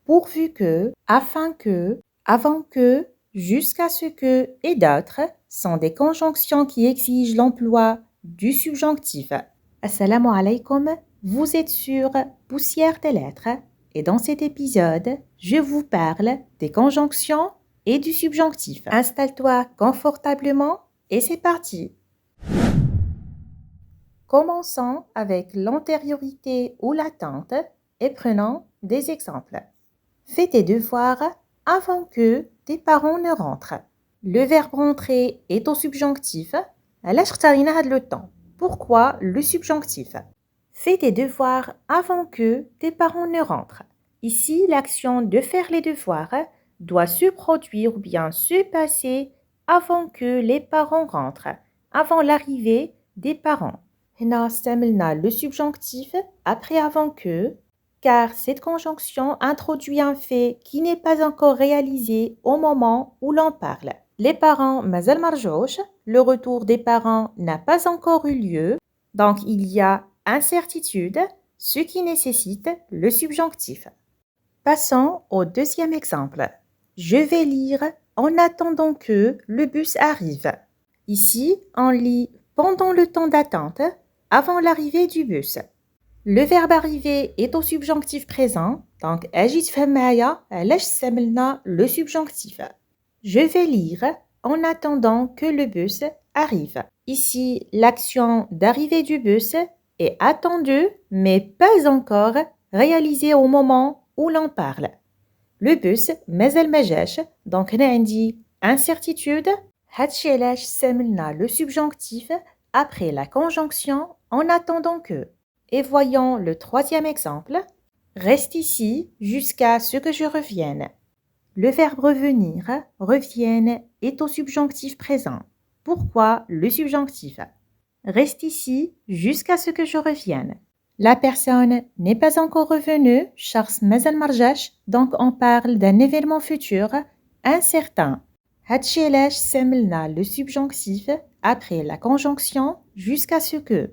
pourvu que, afin que, avant que, jusqu'à ce que et d'autres sont des conjonctions qui exigent l'emploi du subjonctif. Assalamu alaikum, vous êtes sur Poussière de lettres et dans cet épisode, je vous parle des conjonctions et du subjonctif. Installe-toi confortablement et c'est parti. Commençons avec l'antériorité ou l'attente et prenons des exemples. Fais tes devoirs avant que tes parents ne rentrent. Le verbe rentrer est au subjonctif. علاش اختارينا هذا le temps? Pourquoi le subjonctif? Fais tes devoirs avant que tes parents ne rentrent. Ici, l'action de faire les devoirs doit se produire ou bien se passer avant que les parents rentrent, avant l'arrivée des parents. هنا استعملنا le subjonctif après avant que, car cette conjonction introduit un fait qui n'est pas encore réalisé au moment où l'on parle. Les parents مازال ما رجعوش, le retour des parents n'a pas encore eu lieu, donc il y a incertitude, ce qui nécessite le subjonctif. Passons au deuxième exemple. Je vais lire en attendant que le bus arrive. Ici, on lit pendant le temps d'attente, avant l'arrivée du bus. Le verbe arriver est au subjonctif présent, donc أجي تفهم معايا علاش استعملنا le subjonctif. Je vais lire en attendant que le bus arrive. Ici, l'action d'arrivée du bus est attendue, mais pas encore réalisée au moment où l'on parle. Le bus مازال ما جاش, donc هنا عندي incertitude. هادشي علاش استعملنا le subjonctif après la conjonction en attendant que. Et voyons le troisième exemple. Reste ici jusqu'à ce que je revienne. Le verbe revenir, revienne, est au subjonctif présent. Pourquoi le subjonctif? Reste ici jusqu'à ce que je revienne. La personne n'est pas encore revenue, شخص مازال ما رجعش, donc on parle d'un événement futur incertain. هادشي علاش استعملنا le subjonctif après la conjonction jusqu'à ce que.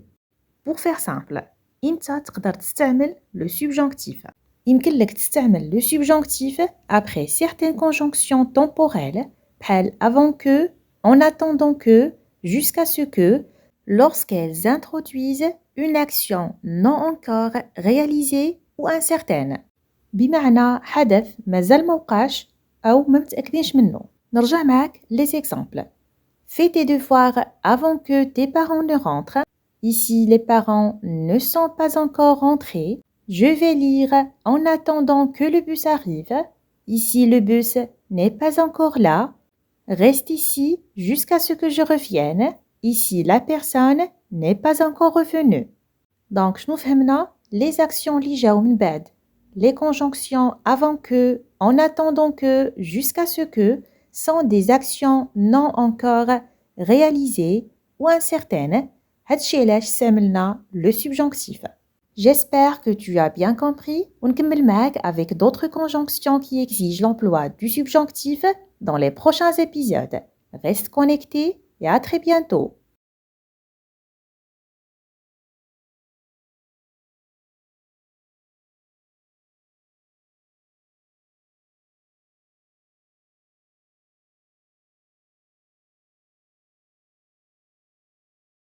Pour faire simple, انت تقدر تستعمل le subjonctif. يمكن لك تستعمل le subjonctif après certaines conjonctions temporelles بحال avant que, en attendant que, jusqu'à ce que, lorsqu'elles introduisent une action non encore réalisée ou incertaine. بمعنى حدث مازال ما وقعش أو ما متأكدينش منه. نرجع معاك les exemples. Fais tes devoirs avant que tes parents ne rentrent. Ici, les parents ne sont pas encore rentrés. Je vais lire en attendant que le bus arrive. Ici, le bus n'est pas encore là. Reste ici jusqu'à ce que je revienne. Ici, la personne n'est pas encore revenue. Donc, شنو فهمنا? Les actions اللي جاو من بعد. Les conjonctions avant que, en attendant que, jusqu'à ce que, sont des actions non encore réalisées ou incertaines. هادشي علاش استعملنا le subjonctif. J'espère que tu as bien compris. ونكمل معاك avec d'autres conjonctions qui exigent l'emploi du subjonctif dans les prochains épisodes. Reste connecté et à très bientôt.